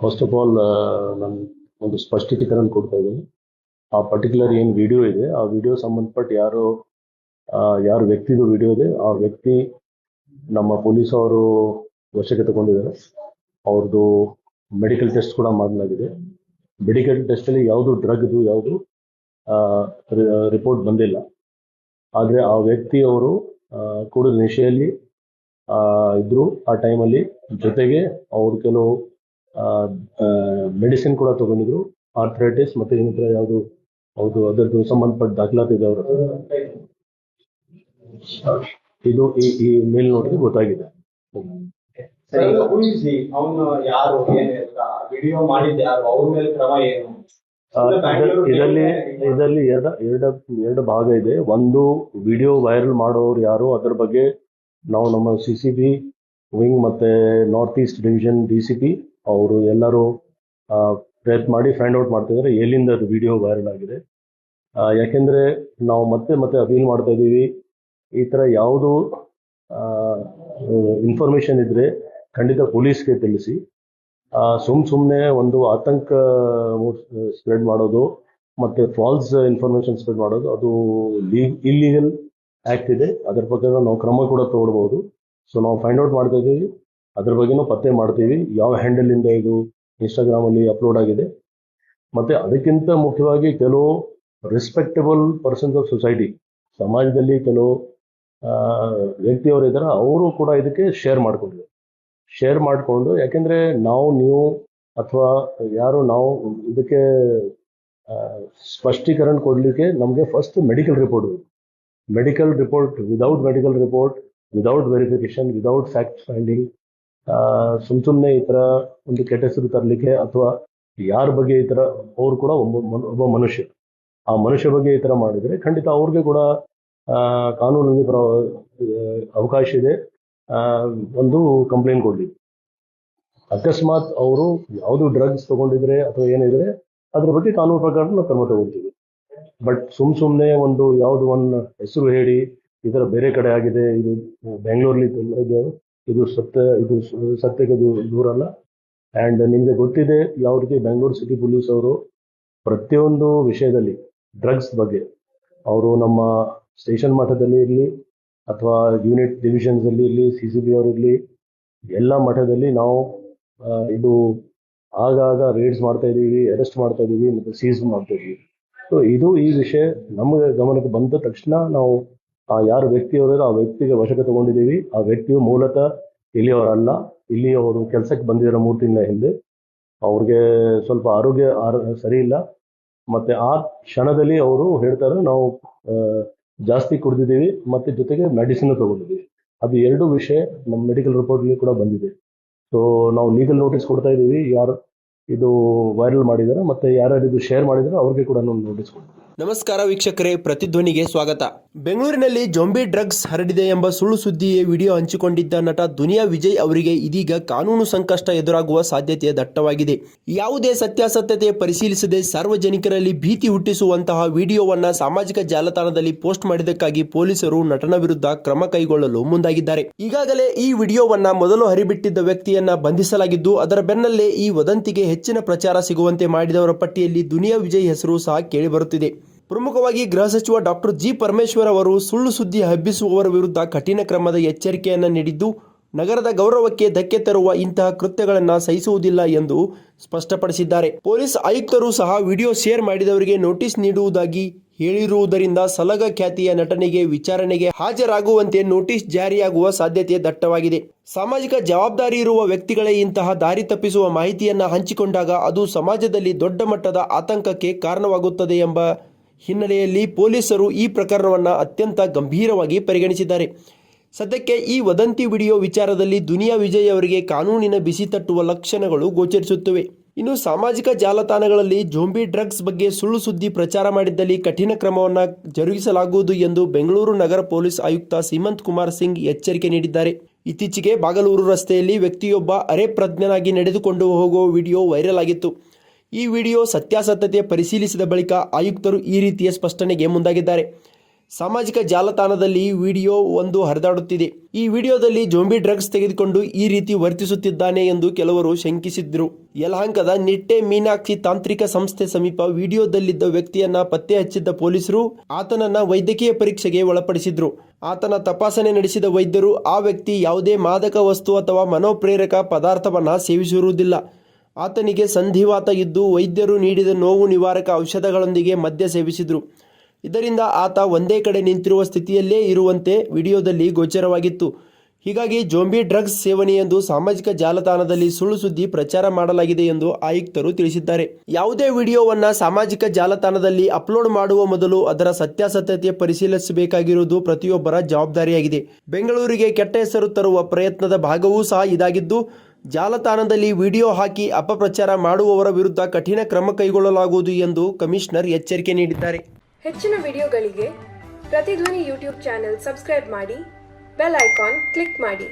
First of all ನಾನು ಒಂದು ಸ್ಪಷ್ಟೀಕರಣ ಕೊಡ್ತಾ ಇದ್ದೀನಿ. ಆ ಪರ್ಟಿಕ್ಯುಲರ್ ಏನು ವಿಡಿಯೋ ಇದೆ, ಆ ವಿಡಿಯೋ ಸಂಬಂಧಪಟ್ಟು ಯಾರು ವ್ಯಕ್ತಿದು ವಿಡಿಯೋ ಇದೆ, ಆ ವ್ಯಕ್ತಿ ನಮ್ಮ ಪೊಲೀಸ್ ಅವರು ವಶಕ್ಕೆ ತಗೊಂಡಿದ್ದಾರೆ. ಅವ್ರದ್ದು ಮೆಡಿಕಲ್ ಟೆಸ್ಟ್ ಕೂಡ ಮಾಡಲಾಗಿದೆ. ಮೆಡಿಕಲ್ ಟೆಸ್ಟಲ್ಲಿ ಯಾವುದು ಡ್ರಗ್ದು ಯಾವುದು ರಿಪೋರ್ಟ್ ಬಂದಿಲ್ಲ. ಆದರೆ ಆ ವ್ಯಕ್ತಿಯವರು ಕುಡಿದ ನಿಶೆಯಲ್ಲಿ ಇದ್ರು ಆ ಟೈಮಲ್ಲಿ. ಜೊತೆಗೆ ಅವ್ರು ಕೆಲವು ಮೆಡಿಸಿನ್ ಕೂಡ ತಗೊಂಡಿದ್ರು, ಆರ್ಥರೈಟಿಸ್ ಮತ್ತೆ ಇನ್ನಿತರ ಯಾವುದು ಹೌದು ಅದರದ್ದು ಸಂಬಂಧಪಟ್ಟ ದಾಖಲಾತಿ ಇದೆ ಅವ್ರ ಹತ್ರ. ಇದು ಈ ಮೇಲ್ ನೋಡಿದ್ರೆ ಗೊತ್ತಾಗಿದೆ. ಇದರಲ್ಲಿ ಎರಡು ಭಾಗ ಇದೆ. ಒಂದು ವಿಡಿಯೋ ವೈರಲ್ ಮಾಡೋರು ಯಾರು, ಅದ್ರ ಬಗ್ಗೆ ನಾವು ನಮ್ಮ CCB ವಿಂಗ್ ಮತ್ತೆ ನಾರ್ತ್ ಈಸ್ಟ್ ಡಿವಿಷನ್ DCP ಅವರು ಎಲ್ಲರೂ ಪ್ರಯತ್ನ ಮಾಡಿ ಫೈಂಡ್ ಔಟ್ ಮಾಡ್ತಿದ್ದಾರೆ ಎಲ್ಲಿಂದ ಅದು ವಿಡಿಯೋ ವೈರಲ್ ಆಗಿದೆ. ಯಾಕೆಂದ್ರೆ ನಾವು ಮತ್ತೆ ಅಪೀಲ್ ಮಾಡ್ತಾ ಇದ್ದೀವಿ, ಈ ಥರ ಯಾವುದು ಇನ್ಫಾರ್ಮೇಶನ್ ಇದ್ರೆ ಖಂಡಿತ ಪೊಲೀಸ್ಗೆ ತಿಳಿಸಿ. ಸುಮ್ಮನೆ ಒಂದು ಆತಂಕ ಸ್ಪ್ರೆಡ್ ಮಾಡೋದು ಮತ್ತೆ ಫಾಲ್ಸ್ ಇನ್ಫಾರ್ಮೇಶನ್ ಸ್ಪ್ರೆಡ್ ಮಾಡೋದು ಅದು ಇಲ್ಲೀಗಲ್ ಆಕ್ಟ್ ಇದೆ. ಅದರ ಪ್ರಕಾರ ನಾವು ಕ್ರಮ ಕೂಡ ತಗೊಳ್ಬಹುದು. ಸೊ ನಾವು ಫೈಂಡ್ ಔಟ್ ಮಾಡ್ತಾ ಇದ್ದೀವಿ, ಅದ್ರ ಬಗ್ಗೆನೂ ಪತ್ತೆ ಮಾಡ್ತೀವಿ ಯಾವ ಹ್ಯಾಂಡಲ್ ಇಂದ ಇದು ಇನ್ಸ್ಟಾಗ್ರಾಮ್ ಅಲ್ಲಿ ಅಪ್ಲೋಡ್ ಆಗಿದೆ. ಮತ್ತೆ ಅದಕ್ಕಿಂತ ಮುಖ್ಯವಾಗಿ ಕೆಲವು ರೆಸ್ಪೆಕ್ಟಬಲ್ ಪರ್ಸನ್ಸ್ ಆಫ್ ಸೊಸೈಟಿ, ಸಮಾಜದಲ್ಲಿ ಕೆಲವು ವ್ಯಕ್ತಿಯವರು ಇದ್ದಾರೆ, ಅವರು ಕೂಡ ಇದಕ್ಕೆ ಶೇರ್ ಮಾಡಿಕೊಂಡು ಯಾಕೆಂದ್ರೆ ನೀವು ಅಥವಾ ಯಾರು ನಾವು ಇದಕ್ಕೆ ಸ್ಪಷ್ಟೀಕರಣ ಕೊಡ್ಲಿಕ್ಕೆ ನಮಗೆ first medical report without verification, without fact finding, ಸುಮ್ಮನೆ ಈ ತರ ಒಂದು ಕೆಟ್ಟ ಹೆಸರು ತರಲಿಕ್ಕೆ ಅಥವಾ ಯಾರ ಬಗ್ಗೆ ಈ ತರ, ಅವ್ರು ಕೂಡ ಒಬ್ಬ ಮನುಷ್ಯ, ಆ ಮನುಷ್ಯ ಬಗ್ಗೆ ಈ ತರ ಮಾಡಿದ್ರೆ ಖಂಡಿತ ಅವ್ರಿಗೆ ಕೂಡ ಕಾನೂನಲ್ಲಿ ಅವಕಾಶ ಇದೆ ಒಂದು ಕಂಪ್ಲೇಂಟ್ ಕೊಡ್ಲಿಕ್ಕೆ. ಅಕಸ್ಮಾತ್ ಅವರು ಯಾವುದು ಡ್ರಗ್ಸ್ ತಗೊಂಡಿದ್ರೆ ಅಥವಾ ಏನಿದ್ರೆ ಅದ್ರ ಬಗ್ಗೆ ಕಾನೂನು ಪ್ರಕಾರ ನಾವು ಕ್ರಮ ತಗೊಳ್ತೀವಿ. ಬಟ್ ಸುಮ್ಮನೆ ಒಂದು ಹೆಸರು ಹೇಳಿ ಈ ಥರ ಬೇರೆ ಕಡೆ ಆಗಿದೆ, ಇದು ಬೆಂಗಳೂರಲ್ಲಿ ಇದು ಸತ್ಯಕ್ಕೆ ದೂರ ಅಲ್ಲ. ಆ್ಯಂಡ್ ನಿಮಗೆ ಗೊತ್ತಿದೆ ಯಾವ ರೀತಿ ಬೆಂಗಳೂರು ಸಿಟಿ ಪೊಲೀಸ್ ಅವರು ಪ್ರತಿಯೊಂದು ವಿಷಯದಲ್ಲಿ ಡ್ರಗ್ಸ್ ಬಗ್ಗೆ ಅವರು ನಮ್ಮ ಸ್ಟೇಷನ್ ಮಟ್ಟದಲ್ಲಿ ಇರಲಿ ಅಥವಾ ಯೂನಿಟ್ ಡಿವಿಷನ್ಸ್ ಅಲ್ಲಿ ಇರಲಿ, CCB ಅವರು ಇರಲಿ, ಎಲ್ಲ ಮಟ್ಟದಲ್ಲಿ ನಾವು ಇದು ಆಗಾಗ ರೇಡ್ಸ್ ಮಾಡ್ತಾ ಇದ್ದೀವಿ, ಅರೆಸ್ಟ್ ಮಾಡ್ತಾ ಇದ್ದೀವಿ ಮತ್ತು ಸೀಸ್ ಮಾಡ್ತಾ ಇದ್ದೀವಿ. ಸೊ ಈ ವಿಷಯ ನಮಗೆ ಗಮನಕ್ಕೆ ಬಂದ ತಕ್ಷಣ ನಾವು ಯಾರು ವ್ಯಕ್ತಿಯವರು ಆ ವ್ಯಕ್ತಿಗೆ ವಶಕ್ಕೆ ತಗೊಂಡಿದ್ದೀವಿ. ಆ ವ್ಯಕ್ತಿಯು ಮೂಲತಃ ಇಲ್ಲಿಯವರಲ್ಲ, ಇಲ್ಲಿ ಅವರು ಕೆಲಸಕ್ಕೆ ಬಂದಿರೋ 3 ತಿಂಗಳ ಹಿಂದೆ. ಅವ್ರಿಗೆ ಸ್ವಲ್ಪ ಆರೋಗ್ಯ ಸರಿ ಇಲ್ಲ, ಮತ್ತೆ ಆ ಕ್ಷಣದಲ್ಲಿ ಅವರು ಹೇಳ್ತಾರೆ ನಾವು ಜಾಸ್ತಿ ಕುಡಿದಿದ್ದೀವಿ ಮತ್ತೆ ಜೊತೆಗೆ ಮೆಡಿಸಿನ್ ತಗೊಂಡಿದ್ದೀವಿ. ಅದು 2 ವಿಷಯ ನಮ್ಮ ಮೆಡಿಕಲ್ ರಿಪೋರ್ಟ್ಲಿ ಕೂಡ ಬಂದಿದೆ. ಸೊ ನಾವು ಲೀಗಲ್ ನೋಟಿಸ್ ಕೊಡ್ತಾ ಇದ್ದೀವಿ, ಯಾರು ಇದು ವೈರಲ್ ಮಾಡಿದಾರೆ ಮತ್ತೆ ಯಾರು ಇದು ಶೇರ್ ಮಾಡಿದಾರೆ ಅವ್ರಿಗೆ ಕೂಡ ನಾವು ನೋಟಿಸ್ ಕೊಡ್ತೀವಿ. ನಮಸ್ಕಾರ ವೀಕ್ಷಕರೇ, ಪ್ರತಿಧ್ವನಿಗೆ ಸ್ವಾಗತ. ಬೆಂಗಳೂರಿನಲ್ಲಿ ಜೊಂಬಿ ಡ್ರಗ್ಸ್ ಹರಡಿದೆ ಎಂಬ ಸುಳ್ಳು ಸುದ್ದಿಯ ವಿಡಿಯೋ ಹಂಚಿಕೊಂಡಿದ್ದ ನಟ ದುನಿಯಾ ವಿಜಯ್ ಅವರಿಗೆ ಇದೀಗ ಕಾನೂನು ಸಂಕಷ್ಟ ಎದುರಾಗುವ ಸಾಧ್ಯತೆ ದಟ್ಟವಾಗಿದೆ. ಯಾವುದೇ ಸತ್ಯಾಸತ್ಯತೆ ಪರಿಶೀಲಿಸದೆ ಸಾರ್ವಜನಿಕರಲ್ಲಿ ಭೀತಿ ಹುಟ್ಟಿಸುವಂತಹ ವಿಡಿಯೋವನ್ನ ಸಾಮಾಜಿಕ ಜಾಲತಾಣದಲ್ಲಿ ಪೋಸ್ಟ್ ಮಾಡಿದ್ದಕ್ಕಾಗಿ ಪೊಲೀಸರು ನಟನ ವಿರುದ್ಧ ಕ್ರಮ ಕೈಗೊಳ್ಳಲು ಮುಂದಾಗಿದ್ದಾರೆ. ಈಗಾಗಲೇ ಈ ವಿಡಿಯೋವನ್ನ ಮೊದಲು ಹರಿಬಿಟ್ಟಿದ್ದ ವ್ಯಕ್ತಿಯನ್ನ ಬಂಧಿಸಲಾಗಿದ್ದು, ಅದರ ಬೆನ್ನಲ್ಲೇ ಈ ವದಂತಿಗೆ ಹೆಚ್ಚಿನ ಪ್ರಚಾರ ಸಿಗುವಂತೆ ಮಾಡಿದವರ ಪಟ್ಟಿಯಲ್ಲಿ ದುನಿಯಾ ವಿಜಯ್ ಹೆಸರು ಸಹ ಕೇಳಿಬರುತ್ತಿದೆ. ಪ್ರಮುಖವಾಗಿ ಗೃಹ ಸಚಿವ ಡಾಕ್ಟರ್ G. ಪರಮೇಶ್ವರ್ ಅವರು ಸುಳ್ಳು ಸುದ್ದಿ ಹಬ್ಬಿಸುವವರ ವಿರುದ್ಧ ಕಠಿಣ ಕ್ರಮದ ಎಚ್ಚರಿಕೆಯನ್ನು ನೀಡಿದ್ದು, ನಗರದ ಗೌರವಕ್ಕೆ ಧಕ್ಕೆ ತರುವ ಇಂತಹ ಕೃತ್ಯಗಳನ್ನು ಸಹಿಸುವುದಿಲ್ಲ ಎಂದು ಸ್ಪಷ್ಟಪಡಿಸಿದ್ದಾರೆ. ಪೊಲೀಸ್ ಆಯುಕ್ತರು ಸಹ ವಿಡಿಯೋ ಶೇರ್ ಮಾಡಿದವರಿಗೆ ನೋಟಿಸ್ ನೀಡುವುದಾಗಿ ಹೇಳಿರುವುದರಿಂದ ಸಲಗ ಖ್ಯಾತಿಯ ನಟನಿಗೆ ವಿಚಾರಣೆಗೆ ಹಾಜರಾಗುವಂತೆ ನೋಟಿಸ್ ಜಾರಿಯಾಗುವ ಸಾಧ್ಯತೆ ದಟ್ಟವಾಗಿದೆ. ಸಾಮಾಜಿಕ ಜವಾಬ್ದಾರಿ ಇರುವ ವ್ಯಕ್ತಿಗಳೇ ಇಂತಹ ದಾರಿ ತಪ್ಪಿಸುವ ಮಾಹಿತಿಯನ್ನು ಹಂಚಿಕೊಂಡಾಗ ಅದು ಸಮಾಜದಲ್ಲಿ ದೊಡ್ಡ ಮಟ್ಟದ ಆತಂಕಕ್ಕೆ ಕಾರಣವಾಗುತ್ತದೆ ಎಂಬ ಹಿನ್ನೆಲೆಯಲ್ಲಿ ಪೊಲೀಸರು ಈ ಪ್ರಕರಣವನ್ನು ಅತ್ಯಂತ ಗಂಭೀರವಾಗಿ ಪರಿಗಣಿಸಿದ್ದಾರೆ. ಸದ್ಯಕ್ಕೆ ಈ ವದಂತಿ ವಿಡಿಯೋ ವಿಚಾರದಲ್ಲಿ ದುನಿಯಾ ವಿಜಯ್ ಅವರಿಗೆ ಕಾನೂನಿನ ಬಿಸಿ ತಟ್ಟುವ ಲಕ್ಷಣಗಳು ಗೋಚರಿಸುತ್ತವೆ. ಇನ್ನು ಸಾಮಾಜಿಕ ಜಾಲತಾಣಗಳಲ್ಲಿ ಜೊಂಬಿ ಡ್ರಗ್ಸ್ ಬಗ್ಗೆ ಸುಳ್ಳು ಸುದ್ದಿ ಪ್ರಚಾರ ಮಾಡಿದ್ದಲ್ಲಿ ಕಠಿಣ ಕ್ರಮವನ್ನು ಜರುಗಿಸಲಾಗುವುದು ಎಂದು ಬೆಂಗಳೂರು ನಗರ ಪೊಲೀಸ್ ಆಯುಕ್ತ ಸೀಮಂತ್ ಕುಮಾರ್ ಸಿಂಗ್ ಎಚ್ಚರಿಕೆ ನೀಡಿದ್ದಾರೆ. ಇತ್ತೀಚೆಗೆ ಬಾಗಲೂರು ರಸ್ತೆಯಲ್ಲಿ ವ್ಯಕ್ತಿಯೊಬ್ಬ ಅರೆ ಪ್ರಜ್ಞನಾಗಿ ನಡೆದುಕೊಂಡು ಹೋಗುವ ವಿಡಿಯೋ ವೈರಲ್ ಆಗಿತ್ತು. ಈ ವಿಡಿಯೋ ಸತ್ಯಾಸತ್ಯತೆ ಪರಿಶೀಲಿಸಿದ ಬಳಿಕ ಆಯುಕ್ತರು ಈ ರೀತಿಯ ಸ್ಪಷ್ಟನೆಗೆ ಮುಂದಾಗಿದ್ದಾರೆ. ಸಾಮಾಜಿಕ ಜಾಲತಾಣದಲ್ಲಿ ಈ ವಿಡಿಯೋ ಒಂದು ಹರಿದಾಡುತ್ತಿದೆ. ಈ ವಿಡಿಯೋದಲ್ಲಿ ಜೋಂಬಿ ಡ್ರಗ್ಸ್ ತೆಗೆದುಕೊಂಡು ಈ ರೀತಿ ವರ್ತಿಸುತ್ತಿದ್ದಾನೆ ಎಂದು ಕೆಲವರು ಶಂಕಿಸಿದ್ರು. ಯಲಹಂಕದ ನಿಟ್ಟೆ ಮೀನಾಕ್ಷಿ ತಾಂತ್ರಿಕ ಸಂಸ್ಥೆ ಸಮೀಪ ವಿಡಿಯೋದಲ್ಲಿದ್ದ ವ್ಯಕ್ತಿಯನ್ನ ಪತ್ತೆ ಹಚ್ಚಿದ್ದ ಪೊಲೀಸರು ಆತನನ್ನ ವೈದ್ಯಕೀಯ ಪರೀಕ್ಷೆಗೆ ಒಳಪಡಿಸಿದ್ರು. ಆತನ ತಪಾಸಣೆ ನಡೆಸಿದ ವೈದ್ಯರು ಆ ವ್ಯಕ್ತಿ ಯಾವುದೇ ಮಾದಕ ವಸ್ತು ಅಥವಾ ಮನೋಪ್ರೇರಕ ಪದಾರ್ಥವನ್ನ ಸೇವಿಸಿರುವುದಿಲ್ಲ. ಆತನಿಗೆ ಸಂಧಿವಾತ ಇದ್ದು ವೈದ್ಯರು ನೀಡಿದ ನೋವು ನಿವಾರಕ ಔಷಧಗಳೊಂದಿಗೆ ಮದ್ಯ ಸೇವಿಸಿದ್ರು. ಇದರಿಂದ ಆತ ಒಂದೇ ಕಡೆ ನಿಂತಿರುವ ಸ್ಥಿತಿಯಲ್ಲೇ ಇರುವಂತೆ ವಿಡಿಯೋದಲ್ಲಿ ಗೋಚರವಾಗಿತ್ತು. ಹೀಗಾಗಿ ಜೋಂಬಿ ಡ್ರಗ್ಸ್ ಸೇವನೆ ಎಂದು ಸಾಮಾಜಿಕ ಜಾಲತಾಣದಲ್ಲಿ ಸುಳ್ಳು ಸುದ್ದಿ ಪ್ರಚಾರ ಮಾಡಲಾಗಿದೆ ಎಂದು ಆಯುಕ್ತರು ತಿಳಿಸಿದ್ದಾರೆ. ಯಾವುದೇ ವಿಡಿಯೋವನ್ನ ಸಾಮಾಜಿಕ ಜಾಲತಾಣದಲ್ಲಿ ಅಪ್ಲೋಡ್ ಮಾಡುವ ಮೊದಲು ಅದರ ಸತ್ಯಾಸತ್ಯತೆ ಪರಿಶೀಲಿಸಬೇಕಾಗಿರುವುದು ಪ್ರತಿಯೊಬ್ಬರ ಜವಾಬ್ದಾರಿಯಾಗಿದೆ. ಬೆಂಗಳೂರಿಗೆ ಕೆಟ್ಟ ಹೆಸರು ತರುವ ಪ್ರಯತ್ನದ ಭಾಗವೂ ಸಹ ಇದಾಗಿದ್ದು, ಜಾಲತಾಣದಲ್ಲಿ ವಿಡಿಯೋ ಹಾಕಿ ಅಪಪ್ರಚಾರ ಮಾಡುವವರ ವಿರುದ್ಧ ಕಠಿಣ ಕ್ರಮ ಕೈಗೊಳ್ಳಲಾಗುವುದು ಎಂದು ಕಮಿಷನರ್ ಎಚ್ಚರಿಕೆ ನೀಡಿದ್ದಾರೆ. ಹೆಚ್ಚಿನ ವಿಡಿಯೋಗಳಿಗೆ ಪ್ರತಿಧ್ವನಿ ಯೂಟ್ಯೂಬ್ ಚಾನೆಲ್ ಸಬ್ಸ್ಕ್ರೈಬ್ ಮಾಡಿ, ಬೆಲ್ ಐಕಾನ್ ಕ್ಲಿಕ್ ಮಾಡಿ.